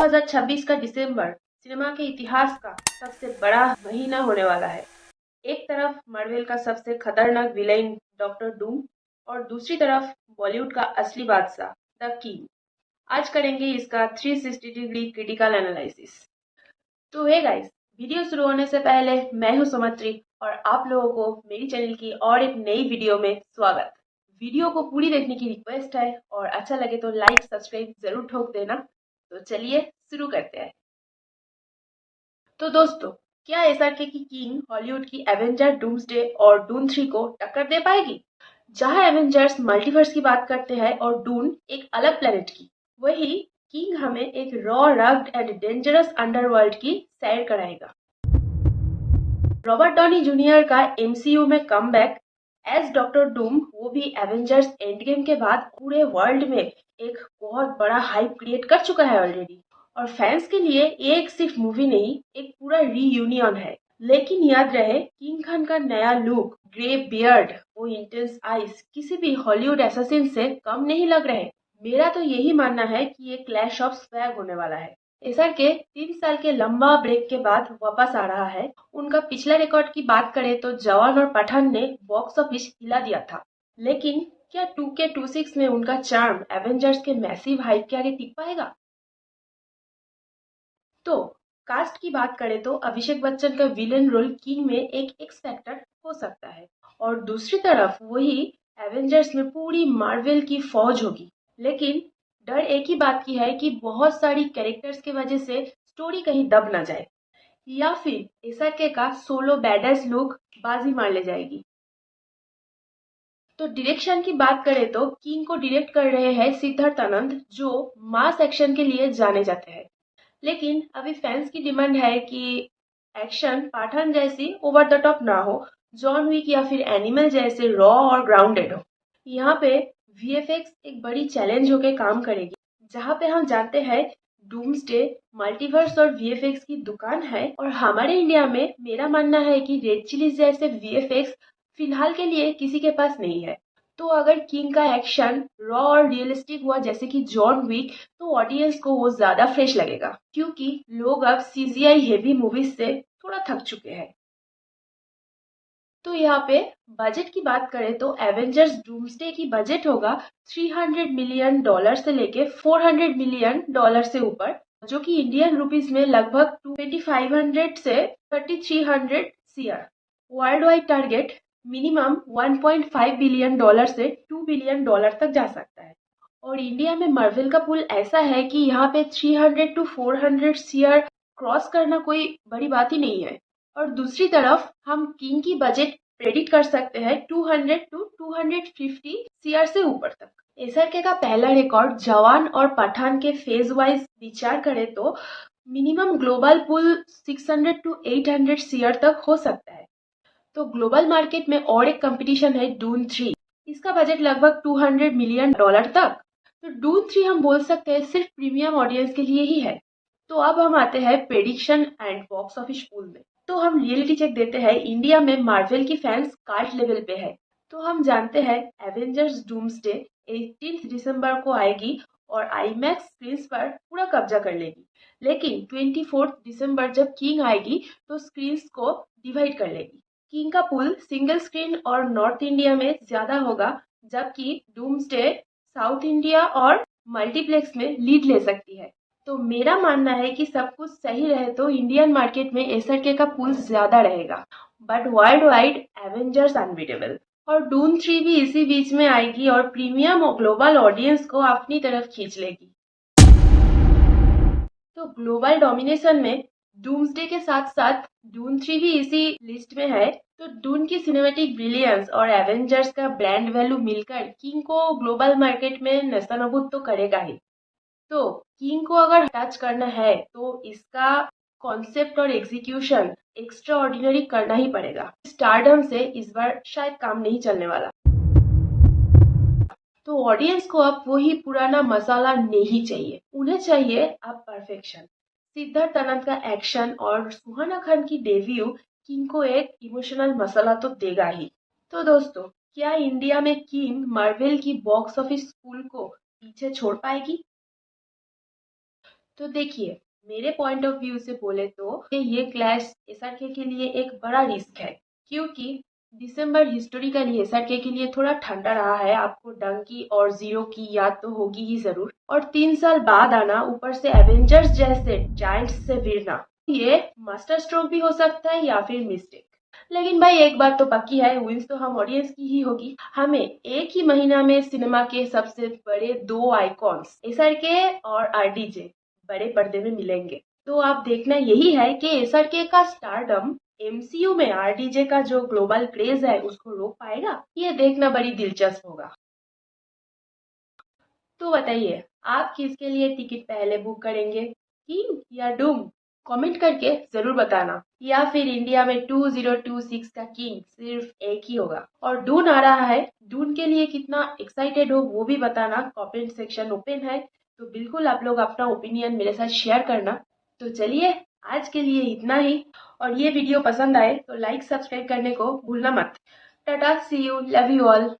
2026 का दिसंबर सिनेमा के इतिहास का सबसे बड़ा महीना होने वाला है। एक तरफ मार्वल का सबसे खतरनाक विलेन डॉक्टर डूम और दूसरी तरफ बॉलीवुड का असली बादशाह द किंग। आज करेंगे इसका 360 डिग्री क्रिटिकल एनालिसिस। तो हे गाइस, वीडियो शुरू होने से पहले मैं हूं सुमत्री और आप लोगों को मेरी चैनल की और एक नई वीडियो में स्वागत। वीडियो को पूरी देखने की रिक्वेस्ट है और अच्छा लगे तो लाइक सब्सक्राइब जरूर ठोक देना। तो चलिए शुरू करते हैं। तो दोस्तों, क्या एसआरके की किंग हॉलीवुड की एवेंजर डूम्सडे और डून 3 को टक्कर दे पाएगी? जहां एवेंजर्स मल्टीवर्स की बात करते हैं और डून एक अलग प्लेनेट की, वही किंग हमें एक raw rugged and dangerous underworld की सैर कराएगा। रॉबर्ट डॉनी जूनियर का एमसीयू में कमबैक एज डॉक्टर डूम, वो भी एवेंजर्स एंड गेम के बाद पूरे वर्ल्ड में एक बहुत बड़ा हाइप क्रिएट कर चुका है ऑलरेडी। और फैंस के लिए एक सिर्फ मूवी नहीं, एक पूरा रीयूनियन है। लेकिन याद रहे, किंग खान का नया लुक, ग्रे बियर्ड, वो इंटेंस आइज किसी भी हॉलीवुड एसेसिन से कम नहीं लग रहे। मेरा तो यही मानना है कि ये क्लैश ऑफ स्वैग होने वाला है। एसआर के 3 साल के लंबा ब्रेक के बाद वापस आ रहा है। उनका पिछला रिकॉर्ड की बात करें तो जवान और पठान ने बॉक्स ऑफिस हिला दिया था। लेकिन क्या 2K26 में उनका चार्म एवेंजर्स के मैसिव हाइप के आगे टिक पाएगा? तो कास्ट की बात करें तो अभिषेक बच्चन का विलेन रोल किंग में एक एक्स फैक्टर हो सकता है और दूसरी तरफ वही एवेंजर्स में पूरी मार्वल की फौज होगी। लेकिन डर एक ही बात की है कि बहुत सारी कैरेक्टर्स की वजह से स्टोरी कहीं दब ना जाए या फिर एसआरके का सोलो बैडेस लुक बाजी मार ले जाएगी। तो डायरेक्शन की बात करें तो किंग को डायरेक्ट कर रहे हैं सिद्धार्थ आनंद, जो मास एक्शन के लिए जाने जाते हैं। लेकिन अभी फैंस की डिमांड है कि एक्शन पठान जैसी ओवर द टॉप ना हो, जॉन विक या फिर एनिमल जैसे रॉ और ग्राउंडेड हो। यहाँ पे वीएफएक्स एक बड़ी चैलेंज होके काम करेगी। जहाँ पे हम जानते हैं डूम्सडे मल्टीवर्स और वीएफएक्स की दुकान है और हमारे इंडिया में मेरा मानना है कि रेड चिलीज जैसे वीएफएक्स फिलहाल के लिए किसी के पास नहीं है। तो अगर किंग का एक्शन रॉ और रियलिस्टिक हुआ जैसे कि जॉन विक, तो ऑडियंस को वो ज्यादा फ्रेश लगेगा, क्योंकि लोग अब सीजीआई हेवी मूवीज से थोड़ा थक चुके हैं। तो यहाँ पे बजट की बात करें तो एवेंजर्स डूम्सडे की बजट होगा $300 मिलियन से लेके $400 मिलियन से ऊपर, जो कि इंडियन रुपीस में लगभग 2500 से 3300 CR। World wide target minimum $1.5 billion से $2 बिलियन तक जा सकता है। और इंडिया में मार्वल का पुल ऐसा है कि यहाँ पे 300 to 400 CR क्रॉस करना कोई बड़ी बात ही नहीं है। और दूसरी तरफ हम किंग की बजट प्रेडिक्ट कर सकते हैं 200 to 250 CR से ऊपर तक। एसआरके का पहला रिकॉर्ड जवान और पठान के फेज वाइज विचार करें तो minimum global pull 600 to 800 CR तक हो सकता है। तो ग्लोबल मार्केट में और एक कंपटीशन है डून 3। इसका बजट लगभग $200 मिलियन तक। तो डून 3 हम बोल सकते हैं सिर्फ प्रीमियम ऑडियंस के लिए ही है। तो अब हम आते हैं prediction and box office pool में। तो हम रियलिटी चेक देते हैं, इंडिया में मार्वल की फैंस कार्ट लेवल पे है। तो हम जानते हैं एवेंजर्स डूम्सडे 18 दिसंबर को आएगी और आईमैक्स स्क्रीन पर पूरा कब्जा कर लेगी। लेकिन 24 दिसंबर जब किंग आएगी तो स्क्रीन को डिवाइड कर लेगी। किंग का पुल सिंगल स्क्रीन और नॉर्थ इंडिया में ज्यादा होगा, जबकि डूम्सडे साउथ इंडिया और मल्टीप्लेक्स में लीड ले सकती है। तो मेरा मानना है कि सब कुछ सही रहे तो इंडियन मार्केट में एसआरके का पुल ज्यादा रहेगा, but world wide Avengers unbeatable. और डून 3 भी इसी बीच में आएगी और प्रीमियम और ग्लोबल ऑडियंस को अपनी तरफ खींच लेगी। तो ग्लोबल डोमिनेशन में डूम्सडे के साथ साथ डून 3 भी इसी लिस्ट में है। तो डून की सिनेमैटिक ब्रिलियंस और एवेंजर्स का ब्रांड वैल्यू मिलकर किंग को ग्लोबल मार्केट में नेस्तनाबूद तो करेगा ही। तो किंग को अगर टच करना है तो इसका कॉन्सेप्ट और एग्जीक्यूशन एक्स्ट्रा ऑर्डिनरी करना ही पड़ेगा। स्टारडम से इस बार शायद काम नहीं चलने वाला। तो ऑडियंस को अब वही पुराना मसाला नहीं चाहिए, उन्हें चाहिए अब परफेक्शन। सिद्धार्थ आनंद का एक्शन और सुहाना खान की डेब्यू किंग को एक इमोशनल मसाला तो देगा ही। तो दोस्तों, क्या इंडिया में किंग मार्वल की बॉक्स ऑफिस स्कूल को पीछे छोड़ पाएगी? तो देखिए, मेरे पॉइंट ऑफ व्यू से बोले तो ये क्लैश एसआरके के लिए एक बड़ा रिस्क है, क्योंकि दिसंबर हिस्टोरिकली एसआरके के लिए थोड़ा ठंडा रहा है। आपको डंकी और जीरो की याद तो होगी ही जरूर, और 3 साल बाद आना, ऊपर से एवेंजर्स जैसे जायंट्स से भिड़ना, ये मास्टर स्ट्रोक भी हो सकता है या फिर मिस्टेक। लेकिन भाई एक बात तो पक्की है, विंस तो हम ऑडियंस की ही होगी। हमें एक ही महीना में सिनेमा के सबसे बड़े दो आइकॉन्स एसआरके और आरडीजे बड़े पर्दे में मिलेंगे। तो आप देखना यही है कि एसआरके का स्टारडम एमसीयू में आरडीजे का जो ग्लोबल क्रेज है उसको रोक पाएगा। ये देखना बड़ी दिलचस्प होगा। तो बताइए, आप किसके लिए टिकट पहले बुक करेंगे, किंग या डूम? कमेंट करके जरूर बताना। या फिर इंडिया में 2026 का किंग सिर्फ एक ही होगा और डून आ रहा है, डून के लिए कितना एक्साइटेड हो वो भी बताना। कमेंट सेक्शन ओपन है, तो बिल्कुल आप लोग अपना ओपिनियन मेरे साथ शेयर करना। तो चलिए, आज के लिए इतना ही। और ये वीडियो पसंद आए तो लाइक सब्सक्राइब करने को भूलना मत। टाटा, सी यू, लव यू ऑल।